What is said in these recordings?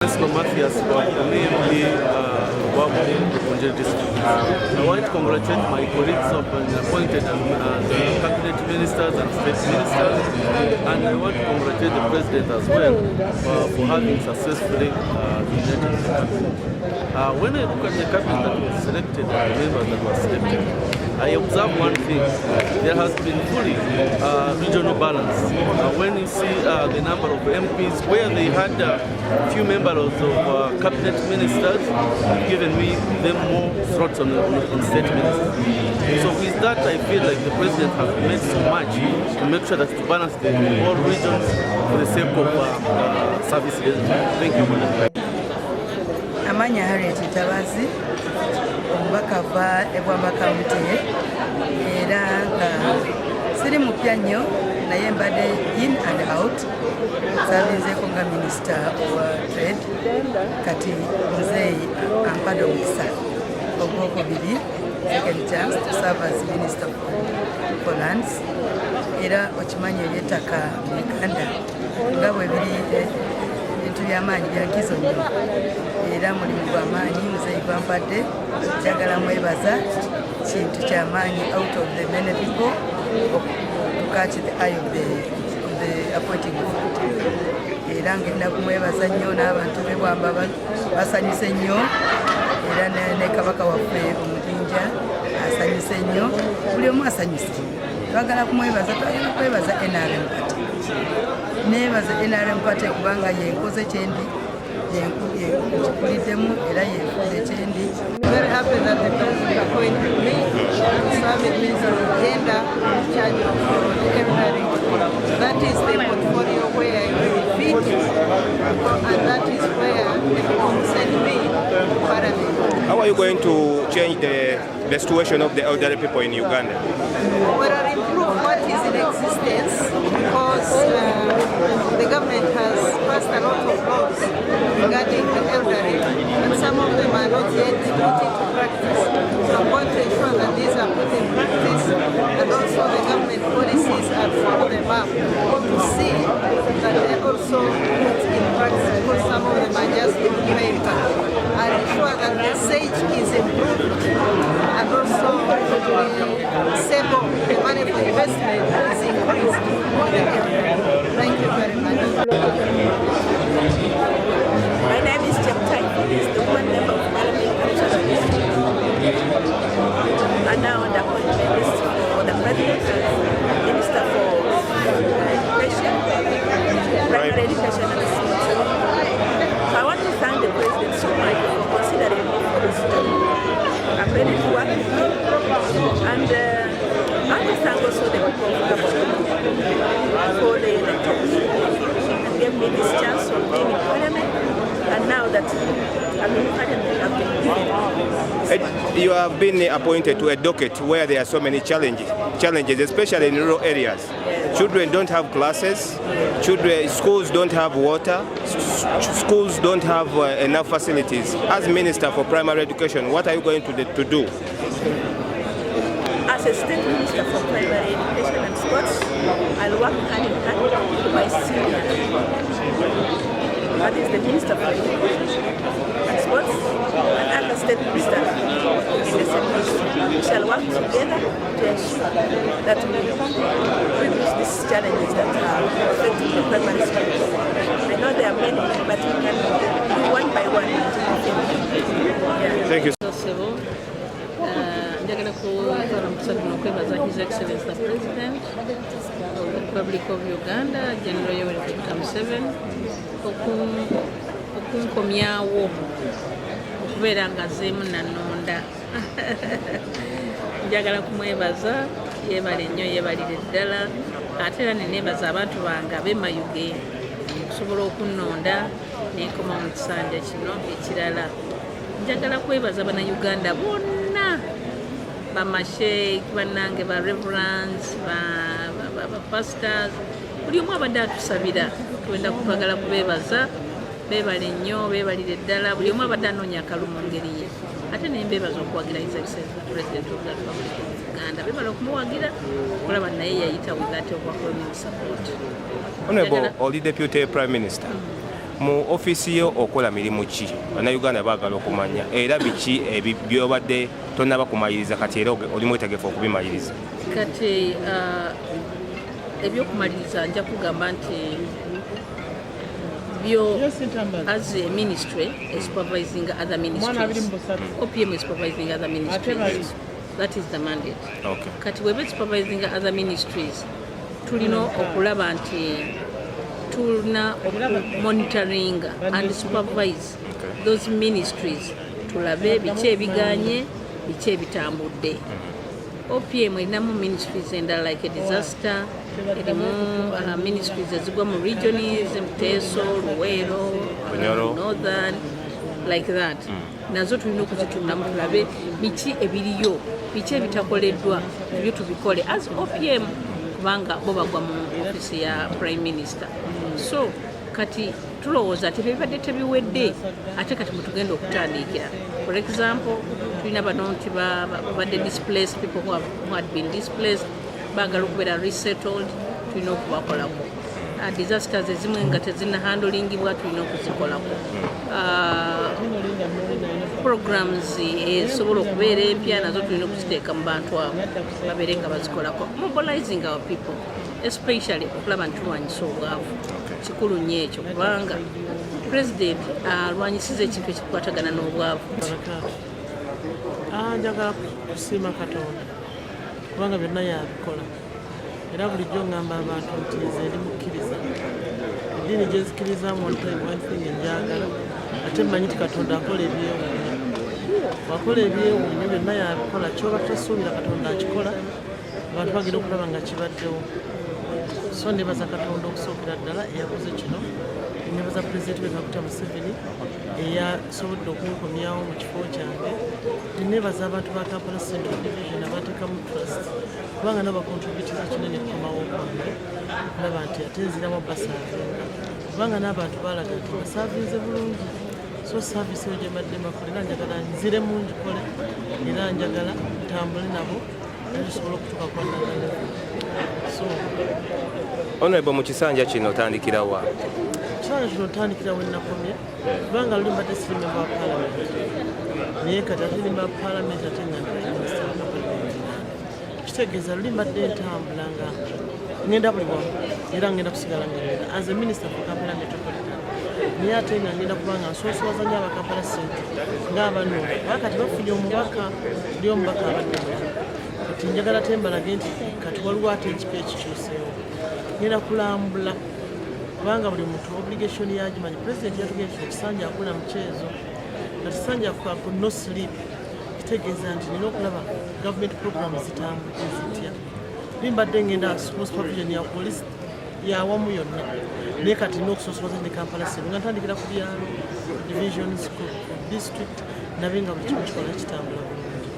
Neslo Mathias for community Punjab district. I want to congratulate my colleagues of being appointed as cabinet ministers and state ministers, and I want to congratulate the president as well for having successfully nominated the cabinet. When I look at the cabinet that was selected, the members that were selected, I observe one thing: there has been fully regional balance. When you see the number of MPs, where they had few members of cabinet ministers, given them more slots on state ministers. So with that, I feel like the president has made so much to make sure that to balance the all regions for the sake of services. Thank you, Madam. Amanya Harriet Tabazi, omubaka va Ebwamba County, era nga siri mupya nnyo naye mbadde in and out. Salinzeeko nga Minister wa Trade, kati muzeeyi ampadde omukisa ogwokubiri, second chance to serve as Minister for Lands. Era okimanyi eby'ettaka mu Uganda nga bwe biri ebintu by'amaanyi byankizo nnyo, era mulimu gw'amaanyi muzeeyi gwampadde. Njagala mwebaza, kintu ky'amaanyi out of the many people to catch the eye of the appointing authority. Era ngenda kumwebaza nnyo n'abantu b'e Bwamba basanyuse nnyo, era ne kabaka waffe Omujinja asanyuse nnyo, buli omu asanyuse. Twagala kumwebaza, twagala kwebaza NRM Party. Neebaza NRM Party kubanga yenkoze kyendi yenkuliddemu era yenkoze kyendi. Very happy that the president appointed me serving Minister of Gender in charge of everything. That is the portfolio where I will fit, and that is where the people send me to Parliament. How are you going to change the situation of the elderly people in Uganda? Well, I'll improve what is in existence, because the government has passed a lot of laws regarding the elderly, and some of them are not yet put into practice. So I want to ensure that these are put in practice, and also the government policies are follow them up to see that they also put in practice, because some of them are just in paper. I'll ensure that the SAGE is improved, and also the SEBO, the money for investment, is increased. Thank you very much. My name is Cheptai, the woman member of Parliament, and now on the appointment list for the President, Minister for Education, Primary Education and Schools. So I want to thank the President so much for considering me for this job. I'm ready to work with him, and I want to thank also the people of Gabon for the electors and gave me this chance of being in Parliament, and now that I'm in Parliament, I've been given. You have been appointed to a docket where there are so many challenges, especially in rural areas. Children don't have classes, schools don't have water, schools don't have enough facilities. As Minister for Primary Education, what are you going to do? As a State Minister for Primary Education and Sports, I'll work hand in hand with my senior, that is the Minister for Education and Sports, and other State Ministers in the same ministry. We shall work together to ensure that we reduce these challenges that are affecting the primary schools. I know there are many, but we can do one by one. Thank you. His Excellency the President of the Republic of Uganda, General Yoweri Museveni, okunkomyawo okubeera nga nzeemu nanonda. Njagala kumwebaza, yeebale nnyo, yeebalire ddala, ate era neneebaza abantu bange ab'emayuge okusobola okunnonda n'ekoma mu kisanja kino ekirala. Njagala kwebaza bannayuganda bonna, bamasheik, bannange, ba reverends, ba pastors, buli omu abadde atusabira. Twenda kwagala kubeebaza, beebale nnyo, beebalire ddala, buli omu abadde anoonya akalulu mu ngeri ye. Ate naye mbeebaza okuwagira His Excellency the President of the Republic of Uganda. Beebala okumuwagira, okulaba naye yayita with that overwhelming support. Honorable Oli Deputy Prime Minister, mu ofiisi yo okola mirimu ki bannayuganda baagala okumanya era biki byobadde tonnaba kumaliriza kati era oli mwetegefu okubimaliriza? Kati ebyokumaliriza nja kugamba nti byo as a ministry is supervising other ministries. OPM is supervising other ministries. That is the mandate. Okay. Kati webe supervising other ministries tulina okulaba nti tulina monitoring and supervise those ministries tulabe biki ebiganye biki ebitambudde. OPM erinamu ministries endala like a disaster, erimu ministries ezigwa mu regions, Muteso, Luweero, Northern, like that. Nazo tulina okuzitundamu tulabe biki ebiriyo, biki ebitakoleddwa, ebyo tubikole as OPM kubanga bo bagwa mu office ya Prime Minister. So kati tulowooza ati ebibadde tebiwedde ate kati mutugenda okutandikira. For example, tulina bano nti babadde displaced, people who had been displaced baagala okubeera resettled, tulina okubakolako. Disasters ezimu nga tezina handlingibwa tulina okuzikolako. Programs ezisobola okubeera empya nazo tulina okuziteeka mu bantu abo babeere nga bazikolako. Mobilizing our people, especially okulaba nti tulwanyisa obwavu. Kikulu nnyo ekyo kubanga President alwanyisiza ekintu ekikwatagana n'obwavu. Njagala kusiima Katonda kubanga byonna yabikola era bulijjo ngamba abantu nti nze ndi mukkiriza eddiini gye nzikirizamu one thing enjagala ate mmanyi nti Katonda akola ebyewuunyo. Wakola ebyewuunyo byonna yabikola kyoba tosuubira Katonda akikola abantu bagenda okulaba nga kibaddewo. So nebaza Katonda okusookera ddala eyakoze kino, nebaza Pulezidenti we Kaguta Museveni eyasobodde okunkomyawo mu kifo kyange, nebaza abantu ba Kampala Central Division abateekamu trust kubanga nabo bakontributiza kinene kukomawo kwange okulaba nti ate nziramu basaavinga kubanga n'abantu baalaga nti basaavinze bulungi. So saavisi eyo gye mbadde mbakola era njagala nziremu ngikole era njagala ntambule nabo tusobola okutuuka kwa nagala. So Honorable mu kisanja kino otandikira wa? Kisanja kino otandikira we nakomye kubanga luli mbadde siri member wa parliament naye kati ate member wa parliament ate nga minisita wa parliament. Kitegeeza luli mbadde ntambula nga ngenda buli wamu era ngenda kusigala ngenda as a minister for Kampala Metropolitan. Naye ate nga ngenda kubanga nsoosowaza nnyo aba Kampala Central ng'abanno kati bafunye omubaka oli omubaka abadde kati njagala tembalage nti kati waliwo ate ekipa ekikyuseewo. Ngenda kulambula kubanga buli muntu obligation yagimanyi. Pulezidenti yatugenda kino kisanja akula mukyezo kati kisanja ku no sleep. Kitegeeza nti nina okulaba government program zitambudde zitya. Limbadde ngenda supervision ya police yawamu yonna naye kati nina okusosobaza ne Kampala Central nga ntandikira ku byalo divisions ku district nabe nga buli kimu kikola kitambula bulungi.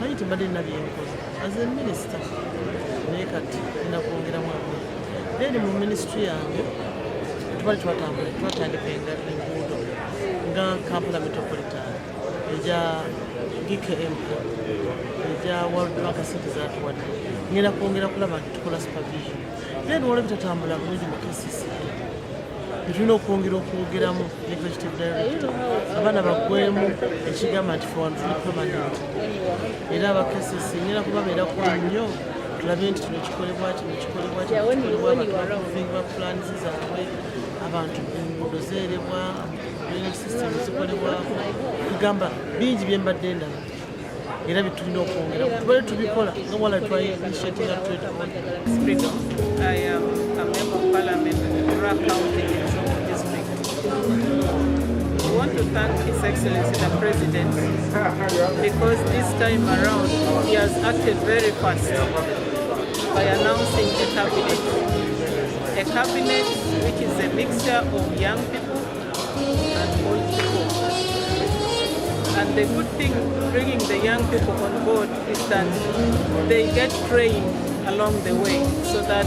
Manyi timbadde nina byenkoze as a minister naye kati nina kwongeramu amanyi. Then mu ministry yange tubali twatandika enguudo nga Kampala Metropolitan eja GKM eja World Bank City zatuwadde. Ngenda kwongera kulaba nti tukola supervision. Then waliwo bitatambula bulungi mu KCCA tulina okwongera okwogeramu executive director abaana baggwemu ekigamba nti for permanent era aba KCCA ngenda kubabeerako nnyo tulabe nti kino kikolebwa abantu bakuvinga plans zaabwe abantu enguudo zeerebwa drainage system zikolebwa kugamba bingi byembadde endala era bitulina okwongera tubale tubikola nga wala twainitiatinga trade Freedom. I am a member of Parliament in Rural County in Zomo District. We want to thank His Excellency the President because this time around he has acted very fast by announcing a cabinet which is a mixture of young people and old people. And the good thing bringing the young people on board is that they get trained along the way so that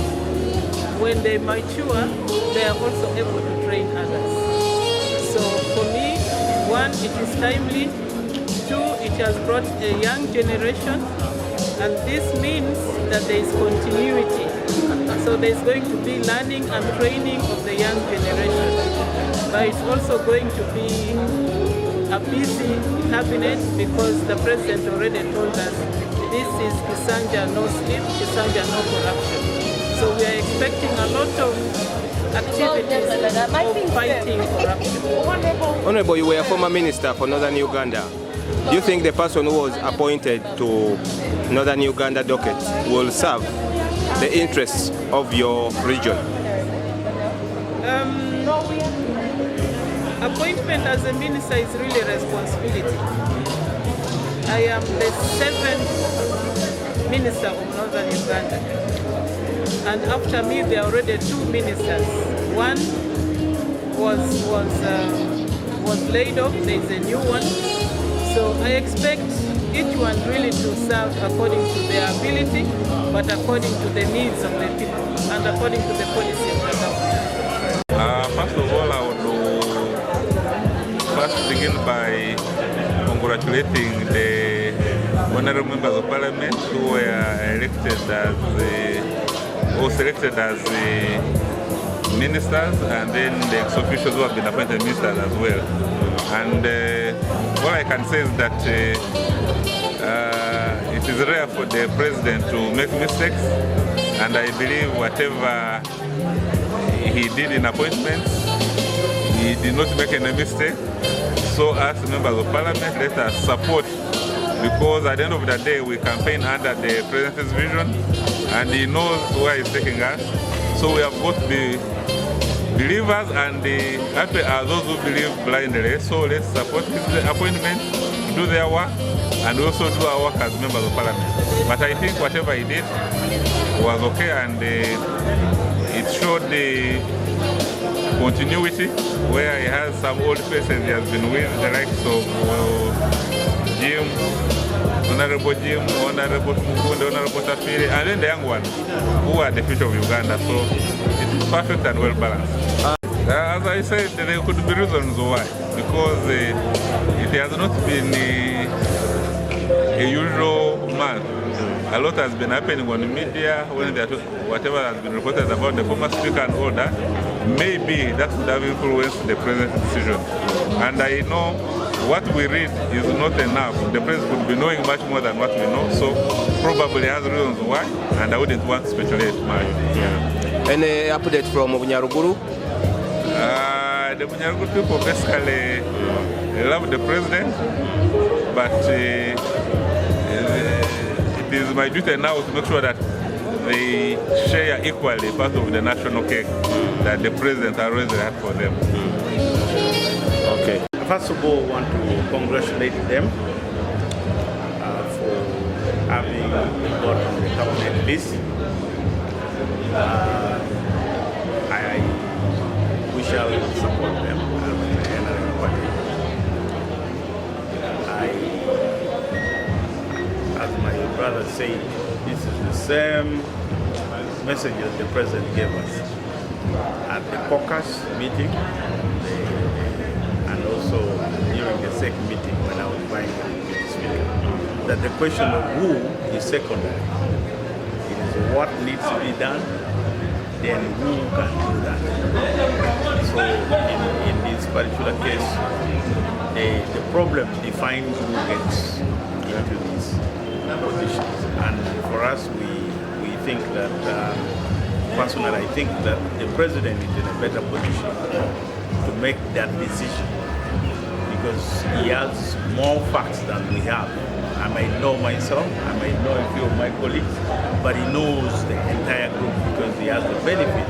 when they mature, they are also able to train others. So for me, one, it is timely. Two, it has brought a young generation, and this means that there is continuity. So there is going to be learning and training of the young generation. but it's also going to be a busy cabinet because the president already told us this is Kisanja no sleep, Kisanja no corruption. So we are expecting a lot of activities of fighting corruption. Honorable, you were a former minister for Northern Uganda. Do you think the person who was appointed to Northern Uganda docket will serve the interests of your region? Appointment as a minister is really a responsibility. I am the 7th minister of Northern Uganda. And after me, there are already 2 ministers. One was laid off, there is a new one. So I expect each one really to serve according to their ability, but according to the needs of the people and according to the policy of the government. First of all, I would first begin by congratulating the honorable members of parliament who were elected selected as ministers, and then the ex-officials who have been appointed ministers as well. And what I can say is that it is rare for the president to make mistakes, and I believe whatever he did in appointments, he did not make any mistake. So as members of parliament, let us support, because at the end of the day we campaign under the president's vision and he knows where he's taking us. So we have got to be believers, and happy are those who believe blindly. So let's support his appointment, do their work, and also do our work as members of parliament. But I think whatever he did was okay, and it showed the continuity where he has some old faces he has been with, the likes of Jim, Honorable Jim, Honorable Mukunde, Honorable Tafiri, and then the young ones who are the future of Uganda. So it is perfect and well balanced. As I said, there could be reasons why, because it has not been a usual month. A lot has been happening on the media, when whatever has been reported about the former speaker and all that. Maybe that would have influenced the president's decision. And I know what we read is not enough. The president could be knowing much more than what we know, so probably has reasons why, and I wouldn't want to speculate much. Yeah. Any update from Bunyaruguru? The Bunyaruguru people basically love the president, but it is my duty now to make sure that they share equally part of the national cake that the president always had for them. Okay. First of all, I want to congratulate them for having got on the cabinet list. We shall support them and everybody. As my brother said, this is the same message that the president gave us at the caucus meeting and also during the second meeting when I was vying with the speaker, that the question of who is secondary. It is what needs to be done, then who can do that. So in this particular case, the problem defines who gets into these positions. And for us, we think that, personally, I think that the president is in a better position to make that decision because he has more facts than we have. I might know myself, I might know a few of my colleagues, but he knows the entire group because he has the benefit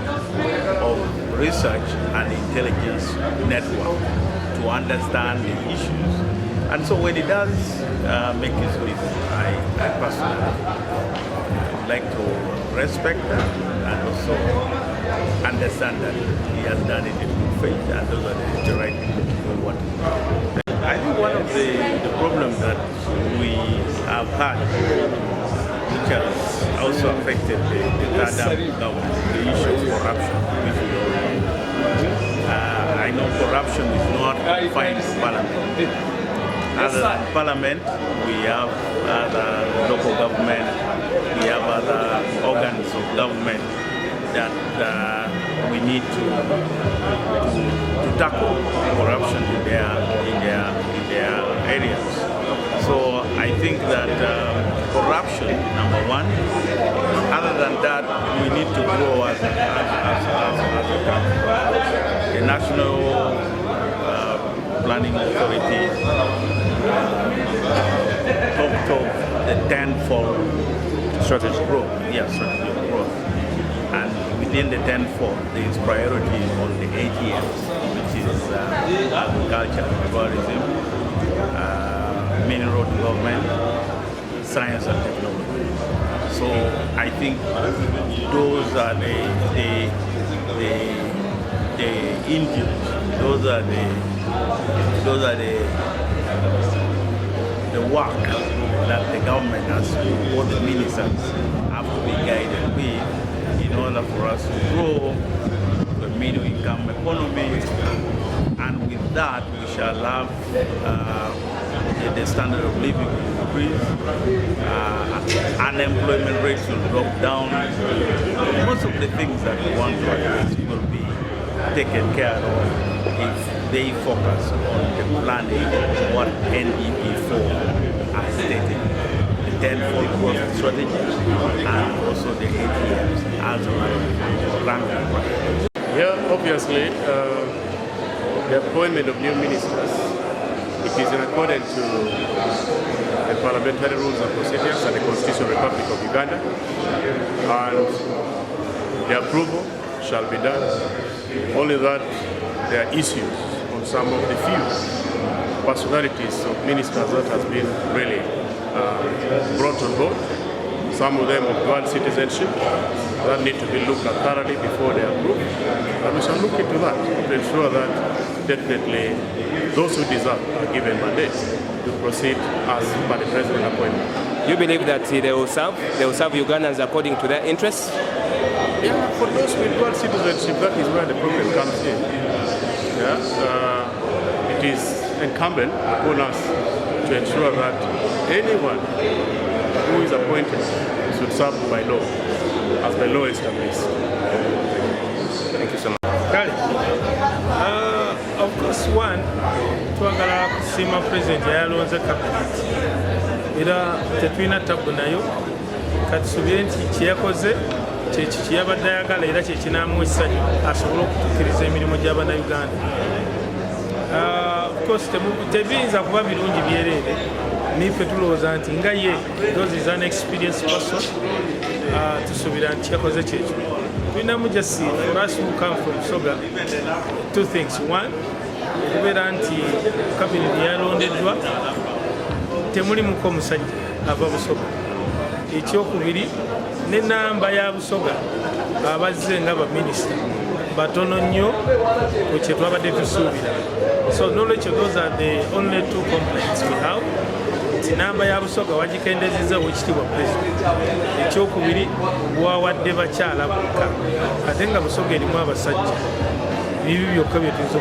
of research and intelligence network to understand the issues. And so when he does make his list, I personally would like to respect that and also understand that he has done it in good faith and those are the right people to want to do. I think one of the problems that we have had, which has also affected the third government, the issue of corruption, which we all know. I know corruption is not confined to parliament. Other than parliament, we have other local government, we have other organs of government that we need to tackle corruption in their areas. So I think that corruption, number one. Other than that, we need to grow as a country. The National Planning Authority talked of the 10-fold strategy of growth. Yes, strategy of growth. And within the 10-fold, there is priority on the 8 years, which is agriculture, tourism, mineral development, science and technology. So I think those are the engines. Those are the work that the government has to, all the ministers have to be guided with in order for us to grow the middle income economy, and with that we shall have the standard of living will increase, unemployment rates will drop down. Most of the things that we want to address will be taken care of if they focus on the planning what NEP4 has stated, the 10-fold growth strategy and also the 8 years as ranking. Here, obviously, the appointment of new ministers, it is in accordance to the parliamentary rules and procedures and the Constitutional Republic of Uganda, and the approval shall be done. Only that there are issues on some of the few personalities of ministers that has been really brought on board. Some of them of dual citizenship that need to be looked at thoroughly before they are approved. And we shall look into that to ensure that definitely those who deserve are given mandate to proceed as per the president appointment. You believe that they will serve Ugandans according to their interests? Yeah, for those with dual citizenship, that is where the problem comes in. Yeah? It is incumbent upon us to ensure that anyone who is appointed should serve by law, as the law established. Thank you so much. Of course, one, twagala kusiima president yalonze cabinet era tetulina tabu nayo, katusubire nti kyeyakoze kyeki kyeyabadde ayagala era kyekinaamu essanyu asobole okutuukiriza emirimu gy'Abannayuganda. Of course, tebiyinza kuba birungi byereere nife tulowooza nti nga ye those is an experienced person, tusuubira nti kyakoze kyekyo. Tulinamu just for us who come from Busoga, two things. One, kubeera nti cabinet yalondeddwa temulimuko omusajja ava Busoga. Ekyokubiri, n'ennamba ya Busoga abazze nga baminisita batono nnyo ku kye twabadde tusuubira. So knowledge, those are the only two complaints we have. Namba ya Busoga wagikendezezza Oweekitiibwa President. Ekyokubiri, bwawadde bakyala bokka ate nga Busoga erimu abasajja. Bibi byokka bye tuyinza